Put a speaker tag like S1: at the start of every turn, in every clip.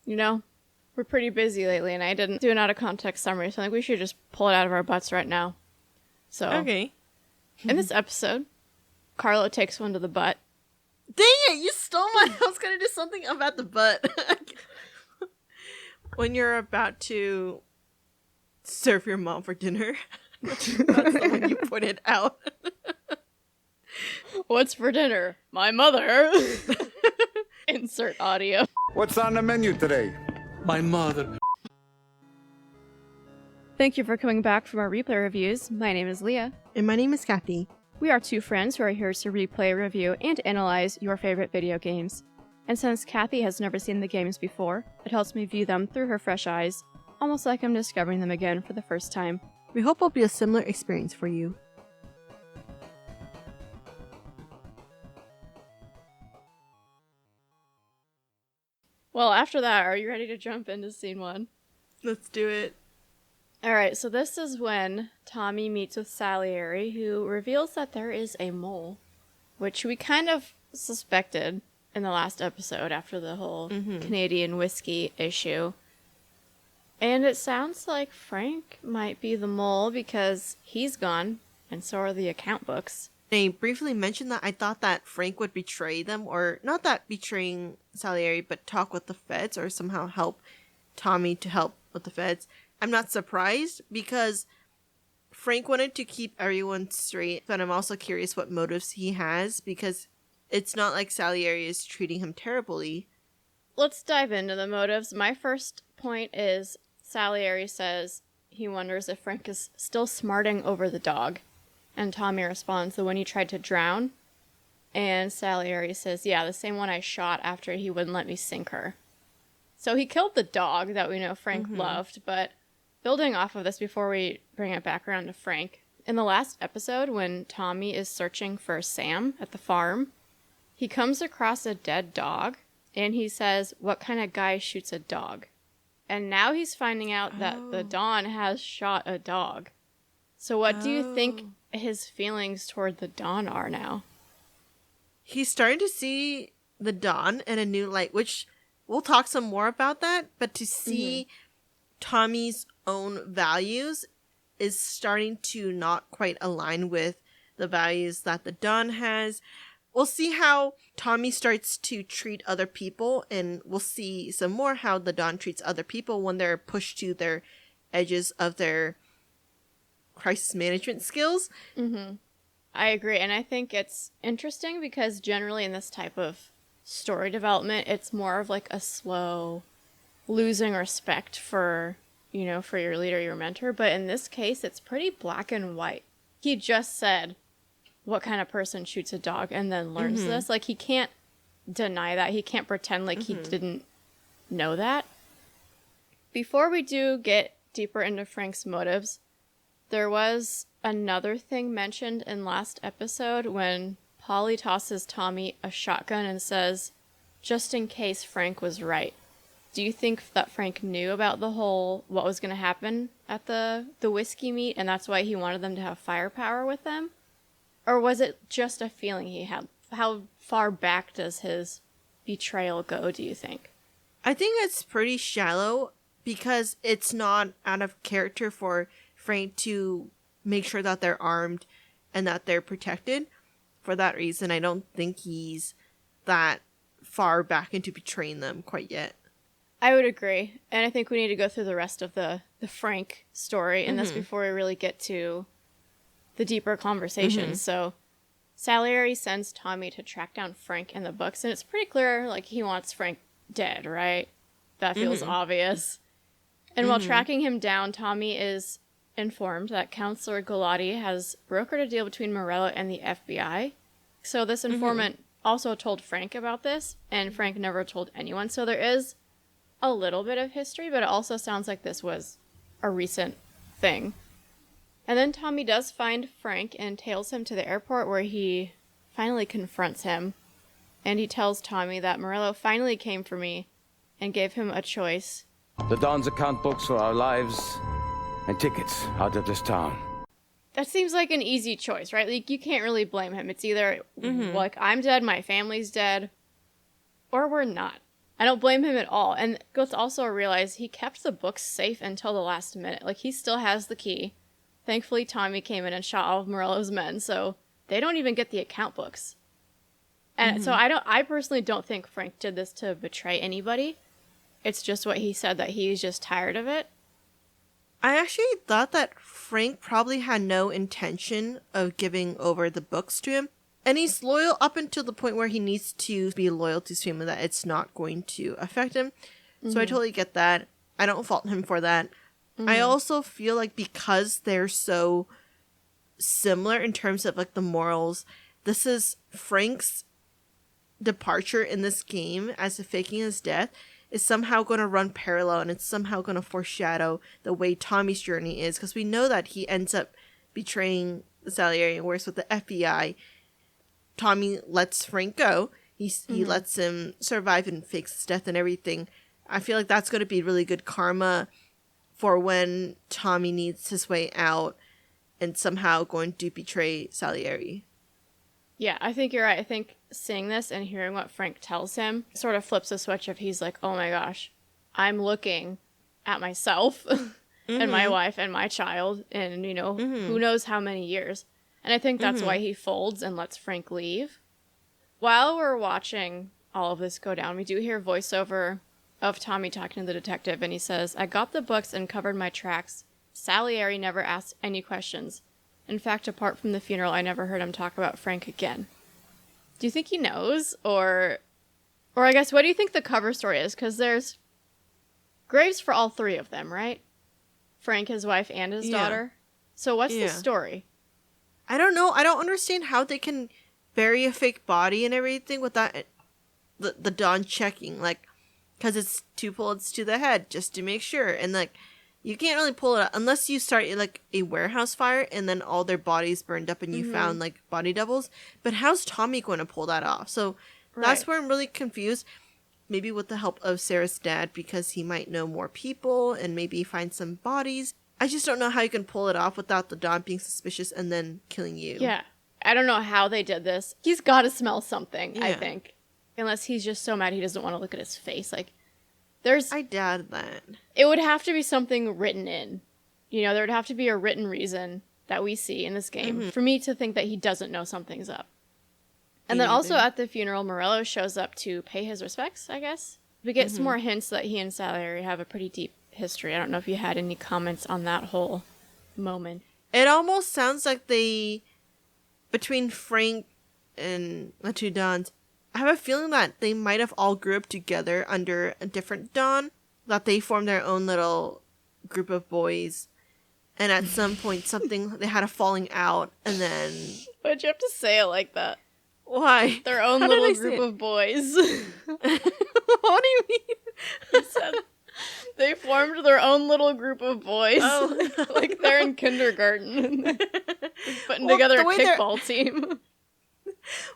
S1: You know, we're pretty busy lately, and I didn't do an out-of-context summary, so I think we should just pull it out of our butts right now. So,
S2: Okay.
S1: in this episode, Carlo takes one to the butt.
S2: Dang it, you stole my... I was going to do something about the butt. When you're about to serve your mom for dinner. That's the one you pointed out.
S1: What's for dinner? My mother. Insert audio.
S3: What's on the menu today?
S4: My mother.
S1: Thank you for coming back from our replay reviews. My name is Leah.
S2: And my name is Kathy.
S1: We are two friends who are here to replay, review, and analyze your favorite video games. And since Kathy has never seen the games before, it helps me view them through her fresh eyes, almost like I'm discovering them again for the first time.
S2: We hope it'll be a similar experience for you.
S1: Well, after that, are you ready to jump into scene 1?
S2: Let's do it.
S1: Alright, so this is when Tommy meets with Salieri, who reveals that there is a mole, which we kind of suspected in the last episode after the whole Canadian whiskey issue. And it sounds like Frank might be the mole because he's gone, and so are the account books.
S2: They briefly mentioned that I thought that Frank would betray them, or not that betraying Salieri, but talk with the feds or somehow help Tommy to help with the feds. I'm not surprised because Frank wanted to keep everyone straight, but I'm also curious what motives he has because it's not like Salieri is treating him terribly.
S1: Let's dive into the motives. My first point is Salieri says he wonders if Frank is still smarting over the dog. And Tommy responds, the one you tried to drown. And Salieri says, yeah, the same one I shot after he wouldn't let me sink her. So he killed the dog that we know Frank loved, but building off of this before we bring it back around to Frank, in the last episode when Tommy is searching for Sam at the farm, he comes across a dead dog, and he says, what kind of guy shoots a dog? And now he's finding out that the Don has shot a dog. So what do you think his feelings toward the Don are now?
S2: He's starting to see the Don in a new light, which we'll talk some more about that, but to see Tommy's own values is starting to not quite align with the values that the Don has. We'll see how Tommy starts to treat other people, and we'll see some more how the Don treats other people when they're pushed to their edges of their crisis management skills.
S1: I agree, and I think it's interesting because generally in this type of story development, it's more of like a slow losing respect for, you know, for your leader, your mentor, but in this case, it's pretty black and white. He just said, what kind of person shoots a dog, and then learns this. Like, he can't deny that. He can't pretend like he didn't know that. Before we do get deeper into Frank's motives, there was another thing mentioned in last episode when Polly tosses Tommy a shotgun and says, just in case Frank was right. Do you think that Frank knew about the whole, what was going to happen at the whiskey meet, and that's why he wanted them to have firepower with them? Or was it just a feeling he had? How far back does his betrayal go, do you think?
S2: I think it's pretty shallow because it's not out of character for Frank to make sure that they're armed and that they're protected. For that reason, I don't think he's that far back into betraying them quite yet.
S1: I would agree. And I think we need to go through the rest of the Frank story in this before we really get to the deeper conversations. So Salieri sends Tommy to track down Frank in the books, and it's pretty clear, like, he wants Frank dead, right? That feels obvious. And while tracking him down, Tommy is informed that Counselor Galati has brokered a deal between Morello and the FBI. So this informant also told Frank about this, and Frank never told anyone. So there is a little bit of history, but it also sounds like this was a recent thing. And then Tommy does find Frank and tails him to the airport where he finally confronts him. And he tells Tommy that Morello finally came for me and gave him a choice.
S4: The Don's account books for our lives and tickets out of this town.
S1: That seems like an easy choice, right? Like, you can't really blame him. It's either, like, I'm dead, my family's dead, or we're not. I don't blame him at all. And let's also realize he kept the books safe until the last minute. Like, he still has the key. Thankfully, Tommy came in and shot all of Morello's men, so they don't even get the account books. And so I personally don't think Frank did this to betray anybody. It's just what he said, that he's just tired of it.
S2: I actually thought that Frank probably had no intention of giving over the books to him. And he's loyal up until the point where he needs to be loyal to his family, that it's not going to affect him. So I totally get that. I don't fault him for that. I also feel like because they're so similar in terms of like the morals, this is Frank's departure in this game as to faking his death is somehow going to run parallel, and it's somehow going to foreshadow the way Tommy's journey is, because we know that he ends up betraying the Salieri and works with the FBI. Tommy lets Frank go. He lets him survive and fakes his death and everything. I feel like that's going to be really good karma for when Tommy needs his way out and somehow going to betray Salieri.
S1: Yeah, I think you're right. I think seeing this and hearing what Frank tells him sort of flips a switch of he's like, oh my gosh, I'm looking at myself and my wife and my child and, you know, who knows how many years. And I think that's why he folds and lets Frank leave. While we're watching all of this go down, we do hear voiceover of Tommy talking to the detective, and he says, I got the books and covered my tracks. Salieri never asked any questions. In fact, apart from the funeral, I never heard him talk about Frank again. Do you think he knows? Or I guess, what do you think the cover story is? Because there's graves for all three of them, right? Frank, his wife, and his daughter. So what's the story?
S2: I don't know. I don't understand how they can bury a fake body and everything without the Don checking. Like, because it's 2 bullets to the head, just to make sure. And, like, you can't really pull it out unless you start like a warehouse fire and then all their bodies burned up and you found like body doubles. But how's Tommy going to pull that off? So that's where I'm really confused. Maybe with the help of Sarah's dad, because he might know more people and maybe find some bodies. I just don't know how you can pull it off without the Don being suspicious and then killing you.
S1: Yeah. I don't know how they did this. He's got to smell something, I think. Unless he's just so mad he doesn't want to look at his face. Like, I
S2: doubt that.
S1: It would have to be something written in. You know, there would have to be a written reason that we see in this game for me to think that he doesn't know something's up. And then also at the funeral, Morello shows up to pay his respects, I guess. We get some more hints that he and Salieri have a pretty deep history. I don't know if you had any comments on that whole moment.
S2: It almost sounds like between Frank and the 2 Dons, I have a feeling that they might have all grew up together under a different Don, that they formed their own little group of boys, and at some point they had a falling out, and then...
S1: Why'd you have to say it like that?
S2: Why?
S1: Their own little group of boys.
S2: What do you mean?
S1: He said they formed their own little group of boys.
S2: Oh.
S1: Like they're in kindergarten. And putting together a kickball team.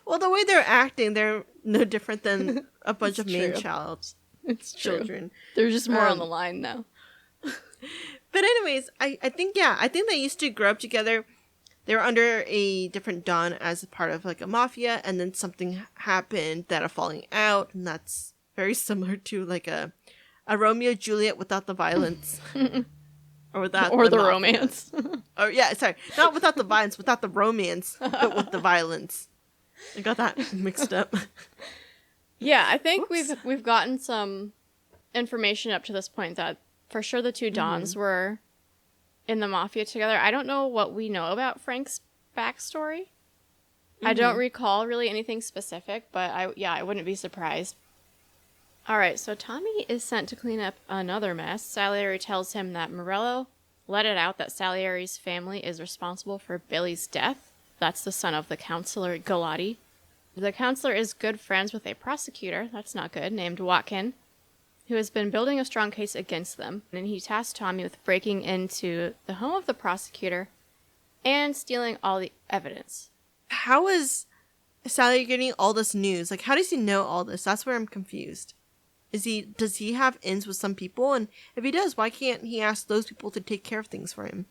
S2: Well, the way they're acting, they're no different than a bunch of
S1: true.
S2: man-child
S1: children. They're just more on the line now.
S2: But anyways, I think they used to grow up together. They were under a different Don as a part of like a mafia, and then something happened that a falling out, and that's very similar to like a Romeo and Juliet without the violence. Or
S1: the romance.
S2: Or not without the violence, without the romance, but with the violence. I got that mixed up.
S1: Yeah, I think we've gotten some information up to this point that for sure the 2 Dons were in the mafia together. I don't know what we know about Frank's backstory. I don't recall really anything specific, but I wouldn't be surprised. All right, so Tommy is sent to clean up another mess. Salieri tells him that Morello let it out that Salieri's family is responsible for Billy's death. That's the son of the counselor, Galati. The counselor is good friends with a prosecutor, that's not good, named Watkin, who has been building a strong case against them. And he tasked Tommy with breaking into the home of the prosecutor and stealing all the evidence.
S2: How is Salieri getting all this news? Like, how does he know all this? That's where I'm confused. Does he have ins with some people? And if he does, why can't he ask those people to take care of things for him?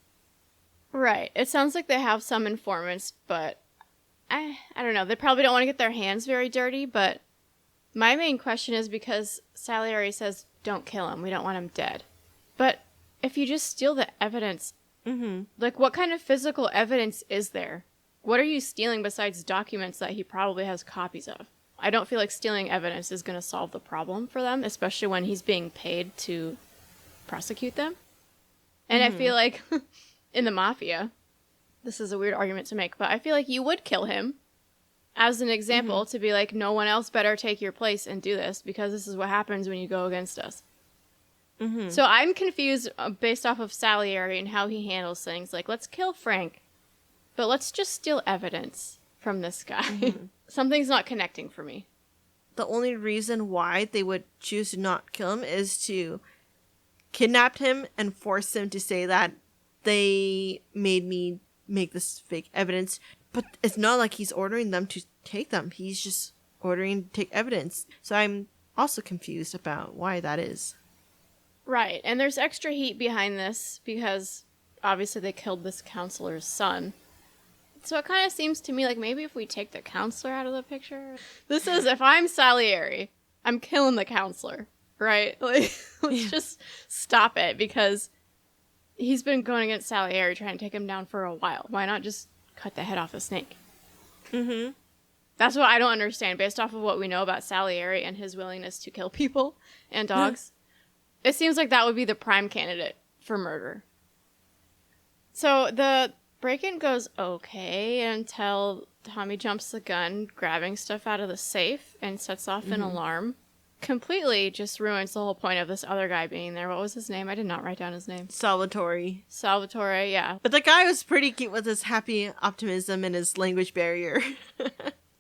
S1: Right. It sounds like they have some informants, but I don't know. They probably don't want to get their hands very dirty, but My main question is because Salieri says, don't kill him. We don't want him dead. But if you just steal the evidence, like what kind of physical evidence is there? What are you stealing besides documents that he probably has copies of? I don't feel like stealing evidence is going to solve the problem for them, especially when he's being paid to prosecute them. And I feel like in the Mafia, this is a weird argument to make, but I feel like you would kill him as an example to be like, no one else better take your place and do this because this is what happens when you go against us. So I'm confused based off of Salieri and how he handles things. Like, let's kill Frank, but let's just steal evidence from this guy. Something's not connecting for me.
S2: The only reason why they would choose to not kill him is to kidnap him and force him to say that they made me make this fake evidence. But it's not like he's ordering them to take them. He's just ordering to take evidence. So I'm also confused about why that is.
S1: Right, and there's extra heat behind this because obviously they killed this counselor's son. So it kind of seems to me like maybe if we take the counselor out of the picture. This is, if I'm Salieri, I'm killing the counselor, right? Like, let's just stop it because he's been going against Salieri trying to take him down for a while. Why not just cut the head off a snake? That's what I don't understand based off of what we know about Salieri and his willingness to kill people and dogs. It seems like that would be the prime candidate for murder. So the break-in goes okay until Tommy jumps the gun, grabbing stuff out of the safe, and sets off an alarm. Completely just ruins the whole point of this other guy being there. What was his name? I did not write down his name.
S2: Salvatore,
S1: yeah.
S2: But the guy was pretty cute with his happy optimism and his language barrier.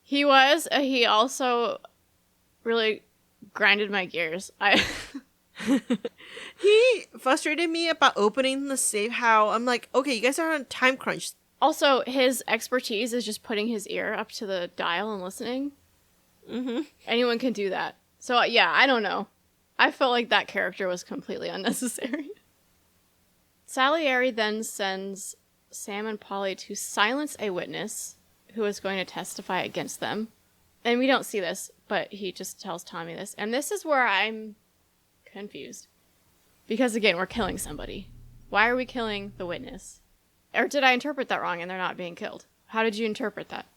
S1: He was. He also really grinded my gears.
S2: He frustrated me about opening the safe. How I'm like, okay, you guys are on a time crunch.
S1: Also, his expertise is just putting his ear up to the dial and listening. Anyone can do that. So, yeah, I don't know. I felt like that character was completely unnecessary. Salieri then sends Sam and Polly to silence a witness who is going to testify against them. And we don't see this, but he just tells Tommy this. And this is where I'm confused. Because, again, we're killing somebody. Why are we killing the witness? Or did I interpret that wrong and they're not being killed? How did you interpret that?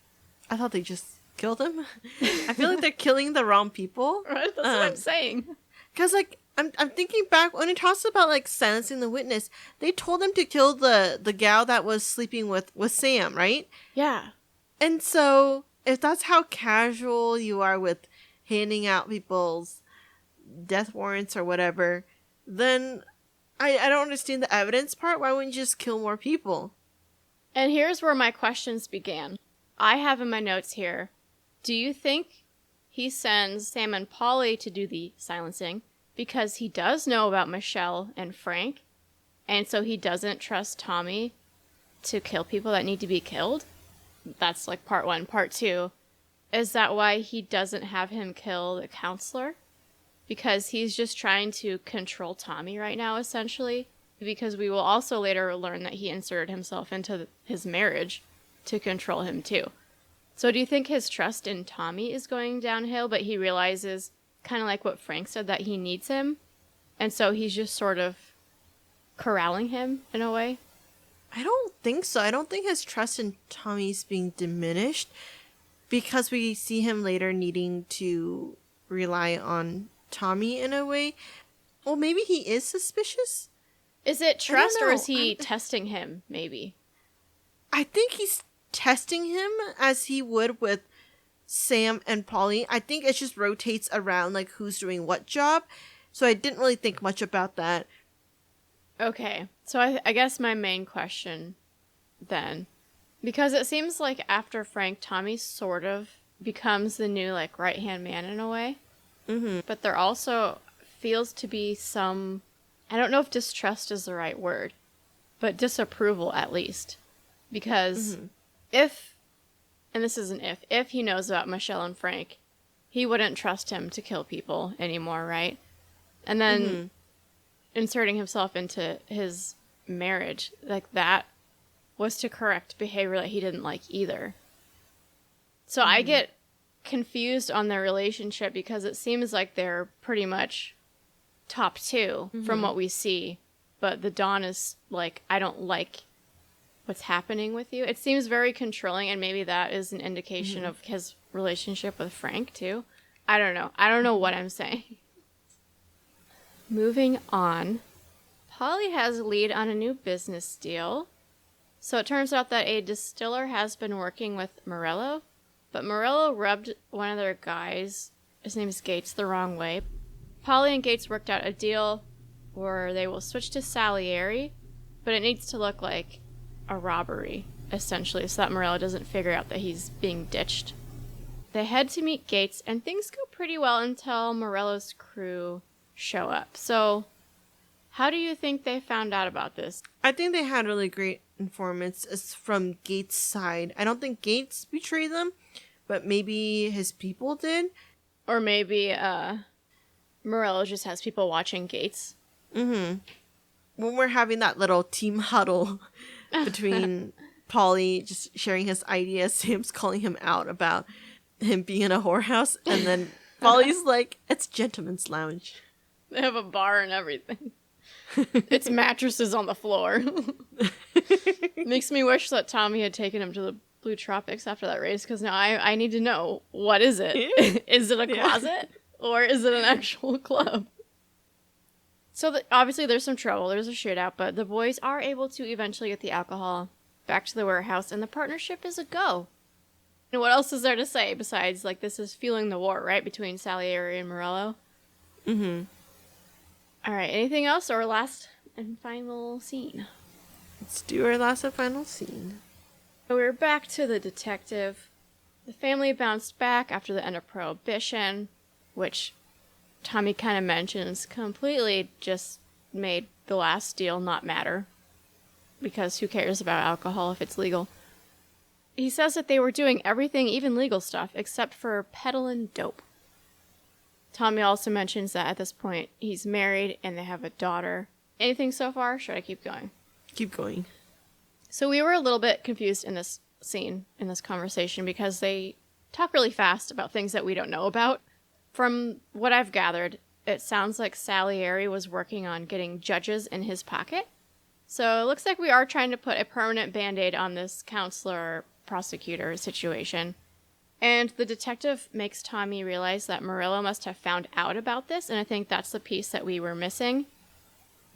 S2: I thought they just killed him. I feel like they're killing the wrong people.
S1: Right? That's what I'm saying.
S2: Because, like, I'm thinking back, when it talks about, like, silencing the witness, they told them to kill the gal that was sleeping with Sam, right?
S1: Yeah.
S2: And so, if that's how casual you are with handing out people's death warrants or whatever, then I don't understand the evidence part. Why wouldn't you just kill more people?
S1: And here's where my questions began. I have in my notes here, do you think he sends Sam and Polly to do the silencing because he does know about Michelle and Frank, and so he doesn't trust Tommy to kill people that need to be killed? That's like part one. Part two, is that why he doesn't have him kill the counselor? Because he's just trying to control Tommy right now, essentially. Because we will also later learn that he inserted himself into his marriage to control him too. So do you think his trust in Tommy is going downhill, but he realizes, kind of like what Frank said, that he needs him? And so he's just sort of corralling him in a way?
S2: I don't think so. I don't think his trust in Tommy's being diminished because we see him later needing to rely on Tommy in a way. Well, maybe he is suspicious.
S1: Is it trust or is he testing him, maybe?
S2: I think he's testing him as he would with Sam and Polly. I think it just rotates around like who's doing what job. So I didn't really think much about that.
S1: Okay, so I guess my main question then, because it seems like after Frank, Tommy sort of becomes the new like right-hand man in a way. But there also feels to be some, I don't know if distrust is the right word, but disapproval at least. Because if, and this is an if he knows about Michelle and Frank, he wouldn't trust him to kill people anymore, right? And then inserting himself into his marriage, like that was to correct behavior that he didn't like either. So I get confused on their relationship because it seems like they're pretty much top two from what we see. But the Don is like, I don't like what's happening with you. It seems very controlling, and maybe that is an indication of his relationship with Frank, too. I don't know. I don't know what I'm saying. Moving on. Polly has a lead on a new business deal. So it turns out that a distiller has been working with Morello, but Morello rubbed one of their guys, his name is Gates, the wrong way. Polly and Gates worked out a deal where they will switch to Salieri, but it needs to look like a robbery, essentially, so that Morello doesn't figure out that he's being ditched. They head to meet Gates, and things go pretty well until Morello's crew show up. So, how do you think they found out about this?
S2: I think they had really great informants from Gates' side. I don't think Gates betrayed them, but maybe his people did.
S1: Or maybe Morello just has people watching Gates.
S2: When we're having that little team huddle between Polly just sharing his ideas, Sam's calling him out about him being in a whorehouse, and then Polly's like, it's gentleman's lounge.
S1: They have a bar and everything. It's mattresses on the floor. Makes me wish that Tommy had taken him to the Blue Tropics after that race, because now I need to know, what is it? Is it a closet? Or is it an actual club? So obviously there's some trouble, there's a shootout, but the boys are able to eventually get the alcohol back to the warehouse, and the partnership is a go. And what else is there to say besides, like, this is fueling the war, right, between Salieri and Morello? Alright, anything else, or last and final scene?
S2: Let's do our last and final scene.
S1: So we're back to the detective. The family bounced back after the end of Prohibition, which Tommy kind of mentions completely just made the last deal not matter. Because who cares about alcohol if it's legal? He says that they were doing everything, even legal stuff, except for peddling dope. Tommy also mentions that at this point he's married and they have a daughter. Anything so far? Should I keep going?
S2: Keep going.
S1: So we were a little bit confused in this scene, in this conversation, because they talk really fast about things that we don't know about. From what I've gathered, it sounds like Salieri was working on getting judges in his pocket. So it looks like we are trying to put a permanent band-aid on this counselor-prosecutor situation. And the detective makes Tommy realize that Morello must have found out about this, and I think that's the piece that we were missing.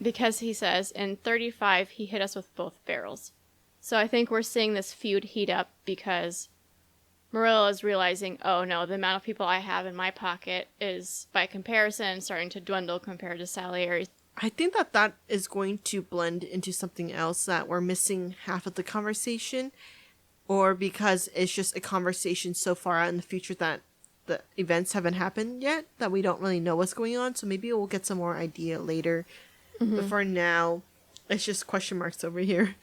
S1: Because he says, in 35, he hit us with both barrels. So I think we're seeing this feud heat up because Morello is realizing, oh no, the amount of people I have in my pocket is, by comparison, starting to dwindle compared to Salieri's.
S2: I think that is going to blend into something else, that we're missing half of the conversation, or because it's just a conversation so far out in the future that the events haven't happened yet, that we don't really know what's going on, so maybe we'll get some more idea later. But for now, it's just question marks over here.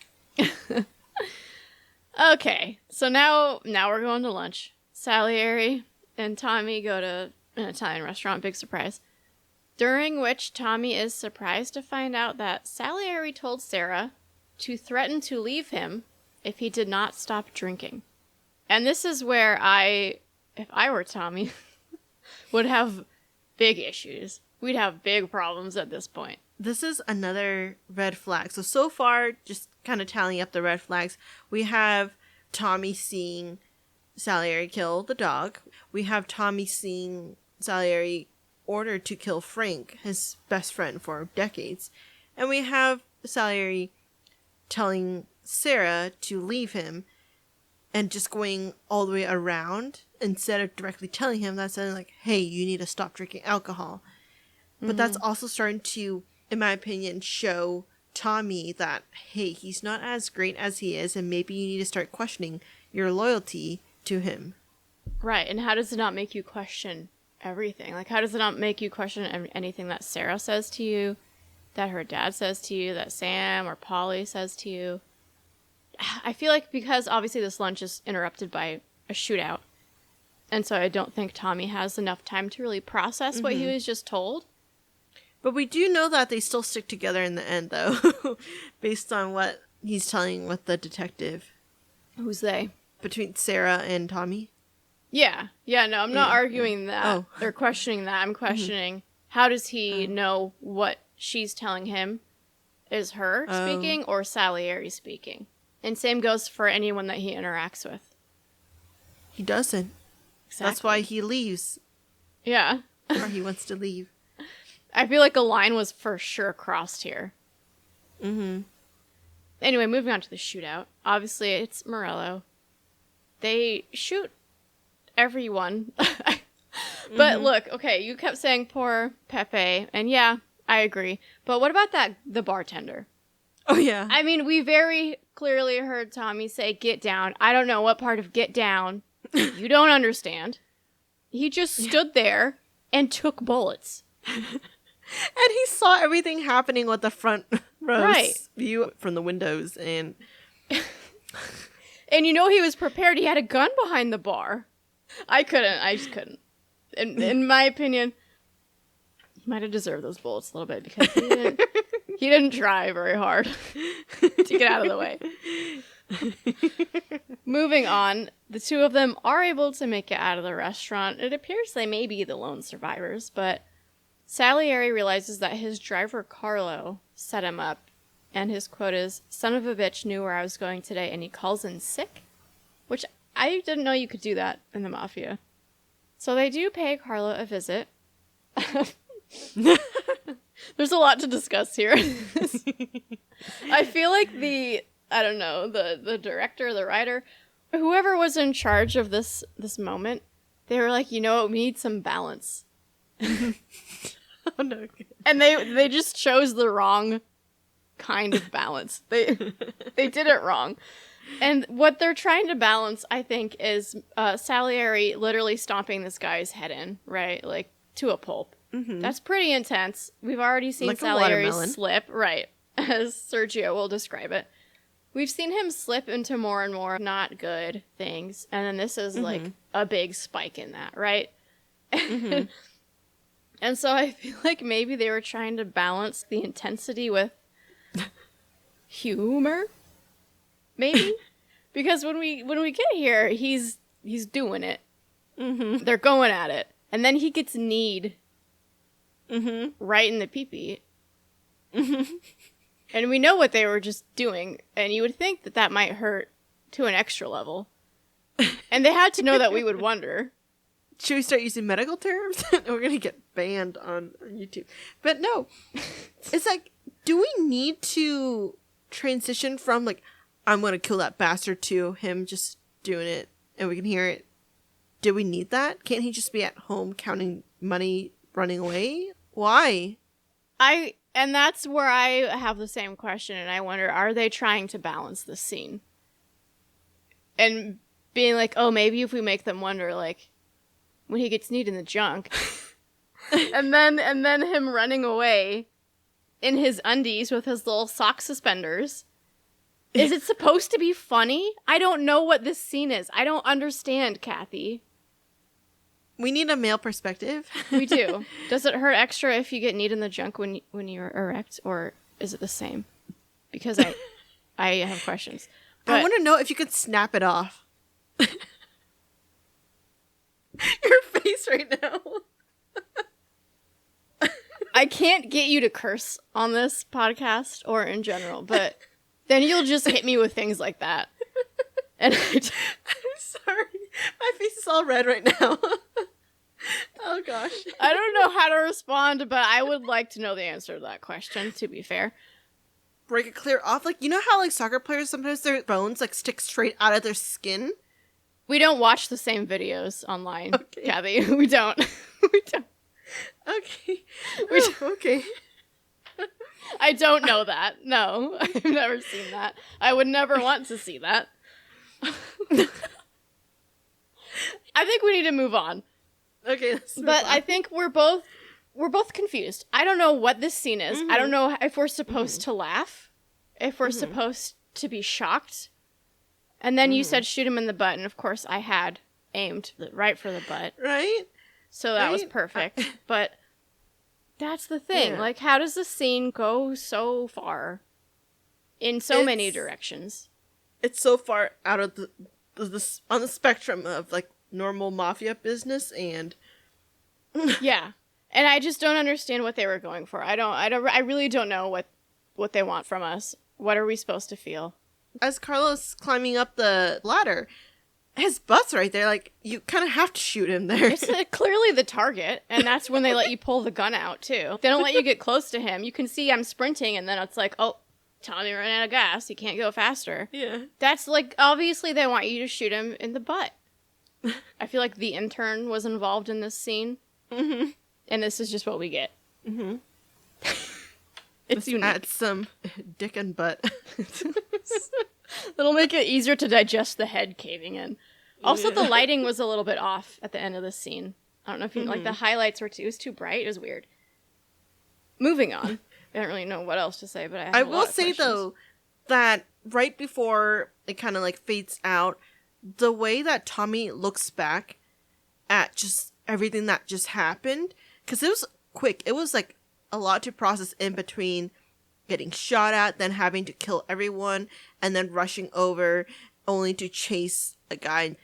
S1: Okay, so now we're going to lunch. Salieri and Tommy go to an Italian restaurant, big surprise. During which Tommy is surprised to find out that Salieri told Sarah to threaten to leave him if he did not stop drinking. And this is where if I were Tommy, would have big issues. We'd have big problems at this point.
S2: This is another red flag. So far, just kind of tallying up the red flags, we have Tommy seeing Salieri kill the dog. We have Tommy seeing Salieri ordered to kill Frank, his best friend for decades. And we have Salieri telling Sarah to leave him and just going all the way around instead of directly telling him. That's like, hey, you need to stop drinking alcohol. But that's also starting to, in my opinion, show Tommy that, hey, he's not as great as he is, and maybe you need to start questioning your loyalty to him.
S1: Right, and how does it not make you question everything? Like, how does it not make you question anything that Sarah says to you, that her dad says to you, that Sam or Polly says to you? I feel like because obviously this lunch is interrupted by a shootout, and so I don't think Tommy has enough time to really process what he was just told.
S2: But we do know that they still stick together in the end, though, based on what he's telling with the detective.
S1: Who's they?
S2: Between Sarah and Tommy.
S1: Yeah. Yeah, no, I'm not arguing that.
S2: Oh.
S1: Or questioning that. I'm questioning how does he know what she's telling him is her speaking or Salieri speaking? And same goes for anyone that he interacts with.
S2: He doesn't.
S1: Exactly.
S2: That's why he leaves.
S1: Yeah.
S2: Or he wants to leave.
S1: I feel like a line was for sure crossed here.
S2: Mm-hmm.
S1: Anyway, moving on to the shootout. Obviously, it's Morello. They shoot everyone. But look, okay, you kept saying poor Pepe, and yeah, I agree. But what about the bartender?
S2: Oh, yeah.
S1: I mean, we very clearly heard Tommy say, get down. I don't know what part of get down you don't understand. He just stood there and took bullets.
S2: And he saw everything happening with the front row view from the windows. And
S1: and he was prepared. He had a gun behind the bar. I just couldn't. In my opinion, he might have deserved those bullets a little bit because he didn't try very hard to get out of the way. Moving on, the two of them are able to make it out of the restaurant. It appears they may be the lone survivors, but Salieri realizes that his driver Carlo set him up, and his quote is, "Son of a bitch knew where I was going today, and he calls in sick," which I didn't know you could do that in the Mafia. So they do pay Carlo a visit. There's a lot to discuss here. I feel like the director, the writer, whoever was in charge of this moment, they were like, we need some balance.
S2: oh, no.
S1: And they just chose the wrong kind of balance. They did it wrong. And what they're trying to balance, I think, is Salieri literally stomping this guy's head in, right? Like, to a pulp. Mm-hmm. That's pretty intense. We've already seen Salieri slip, right, as Sergio will describe it. We've seen him slip into more and more not good things, and then this is, like, a big spike in that, right? Mm-hmm. And so I feel like maybe they were trying to balance the intensity with humor? Maybe? Because when we get here, he's doing it. Mm-hmm. They're going at it. And then he gets kneed right in the pee-pee. Mm-hmm. And we know what they were just doing. And you would think that might hurt to an extra level. And they had to know that we would wonder.
S2: Should we start using medical terms? We're going to get banned on YouTube. But no. It's like, do we need to transition from, like, I'm going to kill that bastard to him just doing it and we can hear it? Do we need that? Can't he just be at home counting money, running away? Why?
S1: And that's where I have the same question, and I wonder, are they trying to balance this scene? And being like, oh, maybe if we make them wonder, like, when he gets kneed in the junk, and then him running away in his undies with his little sock suspenders, is it supposed to be funny? I don't know what this scene is. I don't understand, Kathy.
S2: We need a male perspective.
S1: We do. Does it hurt extra if you get kneed in the junk when you're erect, or is it the same? Because I have questions. But
S2: I want to know if you could snap it off. Your face right now.
S1: I can't get you to curse on this podcast or in general, but then you'll just hit me with things like that. And
S2: I'm sorry. My face is all red right now. Oh, gosh.
S1: I don't know how to respond, but I would like to know the answer to that question, to be fair.
S2: Break it clear off. Like, you know how, like, soccer players, sometimes their bones, like, stick straight out of their skin?
S1: We don't watch the same videos online, okay. Kathy. We don't. We don't.
S2: Okay.
S1: Okay. I don't know that. No, I've never seen that. I would never want to see that. I think we need to move on.
S2: Okay,
S1: but I think we're both confused. I don't know what this scene is. I don't know if we're supposed to laugh, if we're supposed to be shocked. And then you said shoot him in the butt, and of course I had aimed right for the butt.
S2: Right?
S1: So that was perfect. But that's the thing. Yeah. Like, how does the scene go so far in so many directions?
S2: It's so far out of the on the spectrum of, like, normal mafia business, and
S1: Yeah. And I just don't understand what they were going for. I really don't know what they want from us. What are we supposed to feel?
S2: as Carlos climbing up the ladder, his butt's right there. Like, you kind of have to shoot him there.
S1: It's clearly the target, and that's when they let you pull the gun out, too. They don't let you get close to him. You can see I'm sprinting, and then it's like, oh, Tommy ran out of gas. He can't go faster.
S2: Yeah.
S1: That's like, obviously they want you to shoot him in the butt. I feel like the intern was involved in this scene.
S2: Mm-hmm.
S1: And this is just what we get.
S2: Mm-hmm.
S1: It's unique.
S2: Add some dick and butt.
S1: It'll make it easier to digest the head caving in. Also,
S2: Yeah.
S1: the lighting was a little bit off at the end of this scene. I don't know if you like the highlights were too. It was too bright. It was weird. Moving on. I don't really know what else to say, but I have
S2: I
S1: a
S2: will
S1: lot of
S2: say
S1: questions.
S2: though that right before it kind of like fades out, the way that Tommy looks back at just everything that just happened, because it was quick. It was like a lot to process in between getting shot at, then having to kill everyone, and then rushing over only to chase a guy.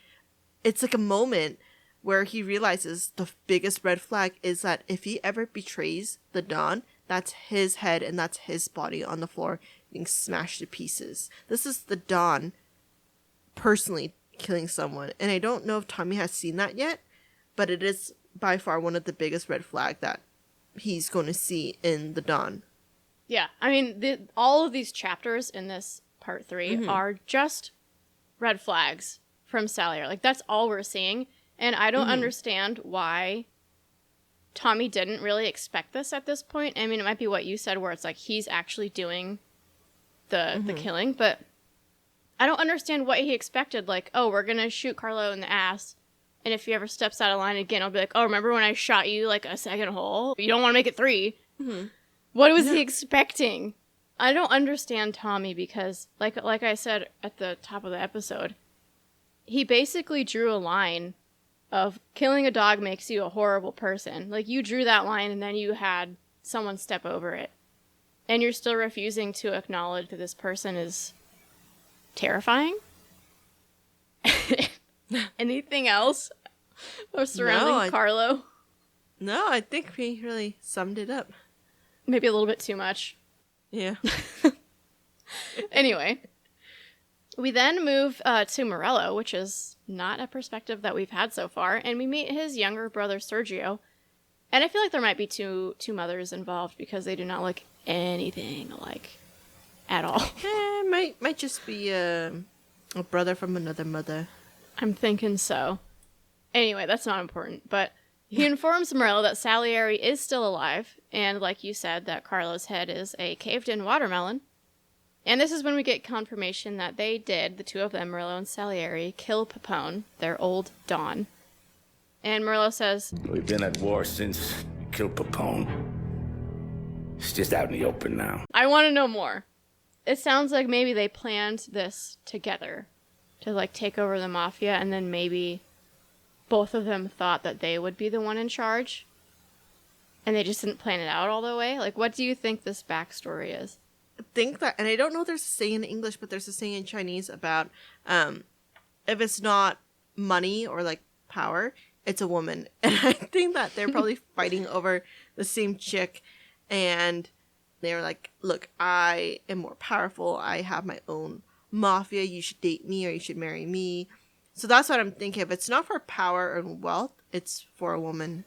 S2: It's like a moment where he realizes the biggest red flag is that if he ever betrays the Don, that's his head and that's his body on the floor being smashed to pieces. This is the Don personally killing someone. And I don't know if Tommy has seen that yet, but it is by far one of the biggest red flag that he's going to see in the Don.
S1: Yeah, I mean, all of these chapters in this part 3 are just red flags from Salier. Like, that's all we're seeing. And I don't understand why Tommy didn't really expect this at this point. I mean, it might be what you said, where it's like he's actually doing the killing, but I don't understand what he expected. Like, oh, we're gonna shoot Carlo in the ass, and if he ever steps out of line again, I'll be like, oh, remember when I shot you like a second hole? You don't want to make it 3. What was he expecting? I don't understand Tommy because, like I said at the top of the episode, he basically drew a line of killing a dog makes you a horrible person. Like, you drew that line and then you had someone step over it. And you're still refusing to acknowledge that this person is terrifying? Anything else surrounding Carlo?
S2: No, I think he really summed it up.
S1: Maybe a little bit too much.
S2: Yeah.
S1: Anyway, we then move to Morello, which is not a perspective that we've had so far, and we meet his younger brother Sergio. And I feel like there might be two mothers involved because they do not look anything alike at all.
S2: Might just be a brother from another mother.
S1: I'm thinking so. Anyway, that's not important, but he informs Morello that Salieri is still alive, and like you said, that Carlo's head is a caved-in watermelon. And this is when we get confirmation that they did, the two of them, Morello and Salieri, kill Papone, their old Don. And Morello says,
S4: We've been at war since we killed Papone. It's just out in the open now.
S1: I want to know more. It sounds like maybe they planned this together to, like, take over the Mafia, and then maybe both of them thought that they would be the one in charge, and they just didn't plan it out all the way. Like, what do you think this backstory is?
S2: I think that, and I don't know if there's a saying in English, but there's a saying in Chinese about if it's not money or like power, it's a woman. And I think that they're probably fighting over the same chick, and they're like, look, I am more powerful. I have my own mafia. You should date me or you should marry me. So that's what I'm thinking. If it's not for power and wealth, it's for a woman.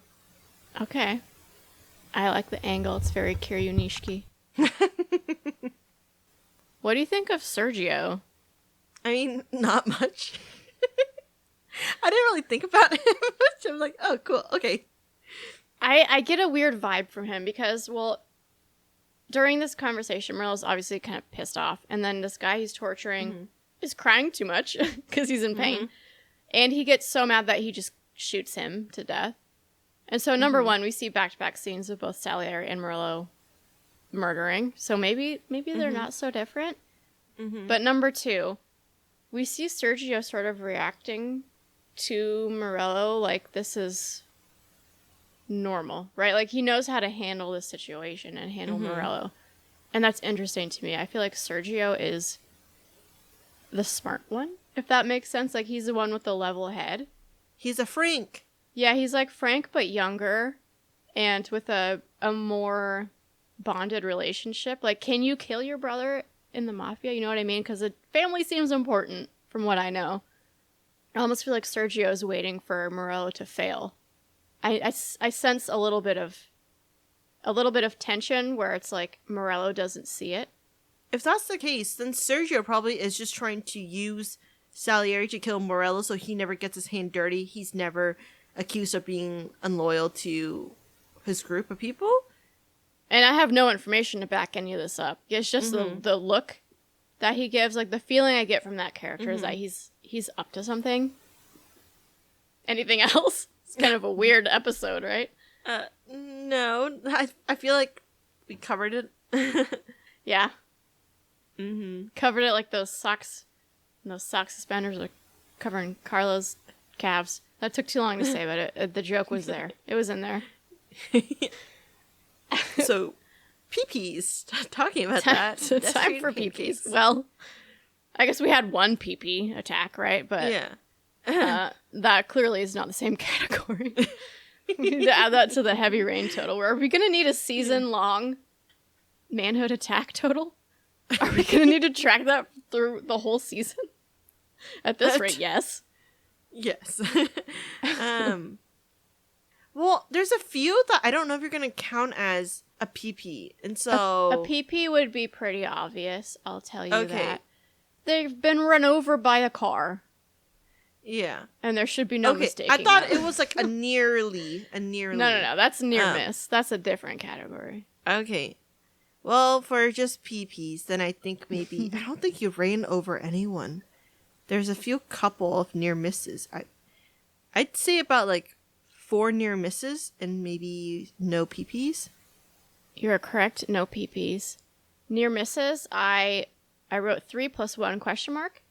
S1: Okay. I like the angle. It's very Kiryunishiki. What do you think of Sergio?
S2: I mean, not much. I didn't really think about him much. I'm like, oh, cool. Okay.
S1: I get a weird vibe from him because, well, during this conversation, Morello's obviously kind of pissed off. And then this guy he's torturing is crying too much because he's in pain. And he gets so mad that he just shoots him to death. And so, number one, we see back-to-back scenes of both Salieri and Morello murdering. So maybe they're not so different. But number two, we see Sergio sort of reacting to Morello like this is normal, right? Like, he knows how to handle this situation and handle Morello. And that's interesting to me. I feel like Sergio is the smart one, if that makes sense. Like, he's the one with the level head.
S2: He's a Frank.
S1: Yeah, he's like Frank, but younger, and with a more bonded relationship. Like, can you kill your brother in the Mafia? You know what I mean? Because the family seems important, from what I know. I almost feel like Sergio's waiting for Morello to fail. I sense a little bit of tension where it's like Morello doesn't see it.
S2: If that's the case, then Sergio probably is just trying to use Salieri to kill Morello so he never gets his hand dirty. He's never accused of being unloyal to his group of people.
S1: And I have no information to back any of this up. It's just the look that he gives. Like, the feeling I get from that character is that he's up to something. Anything else? It's kind of a weird episode, right?
S2: No. I feel like we covered it.
S1: Yeah.
S2: Mm-hmm.
S1: Covered it like those socks. And those sock suspenders are covering Carlo's calves. That took too long to say, but the joke was there. It was in there.
S2: So, pee-pees. Talking about that.
S1: Time for pee-pees. Well, I guess we had one pee-pee attack, right? But
S2: yeah.
S1: that clearly is not the same category. We need to add that to the heavy rain total. Are we going to need a season-long manhood attack total? Are we going to need to track that through the whole season? At this rate, yes.
S2: Yes. Well, there's a few that I don't know if you're going to count as a PP. And so...
S1: A PP would be pretty obvious, I'll tell you that. They've been run over by a car.
S2: Yeah.
S1: And there should be no mistaking
S2: I thought
S1: that.
S2: it was like a nearly.
S1: No. That's near miss. That's a different category.
S2: Okay. Well, for just PPs, then I think maybe... I don't think you ran over anyone. There's a few couple of near misses. I'd say about like 4 near misses and maybe no PPs.
S1: You're correct. No PPs. Near misses, I wrote 3 + 1 question mark.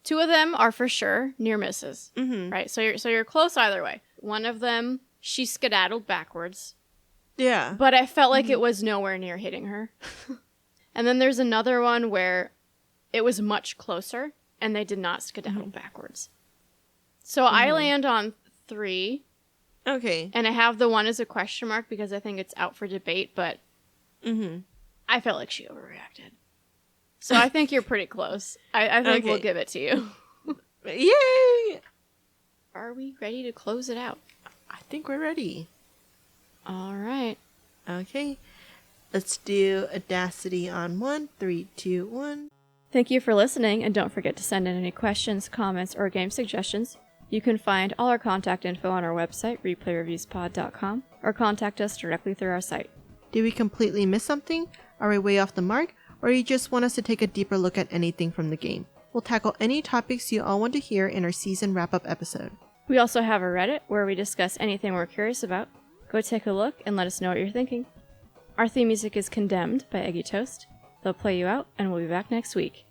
S1: 2 of them are for sure near misses.
S2: Mm-hmm.
S1: Right? So you're close either way. One of them, she skedaddled backwards.
S2: Yeah.
S1: But I felt like it was nowhere near hitting her. And then there's another one where it was much closer and they did not skedaddle backwards. So I land on 3.
S2: Okay.
S1: And I have the 1 as a question mark because I think it's out for debate, but I felt like she overreacted. So I think you're pretty close. I think we'll give it to you.
S2: Yay!
S1: Are we ready to close it out?
S2: I think we're ready.
S1: All right.
S2: Okay. Let's do Audacity on 1. 3, 2, 1.
S1: Thank you for listening, and don't forget to send in any questions, comments, or game suggestions. You can find all our contact info on our website, replayreviewspod.com, or contact us directly through our site.
S2: Did we completely miss something? Are we way off the mark? Or you just want us to take a deeper look at anything from the game? We'll tackle any topics you all want to hear in our season wrap-up episode.
S1: We also have a Reddit where we discuss anything we're curious about. Go take a look and let us know what you're thinking. Our theme music is Condemned by Eggy Toast. They'll play you out, and we'll be back next week.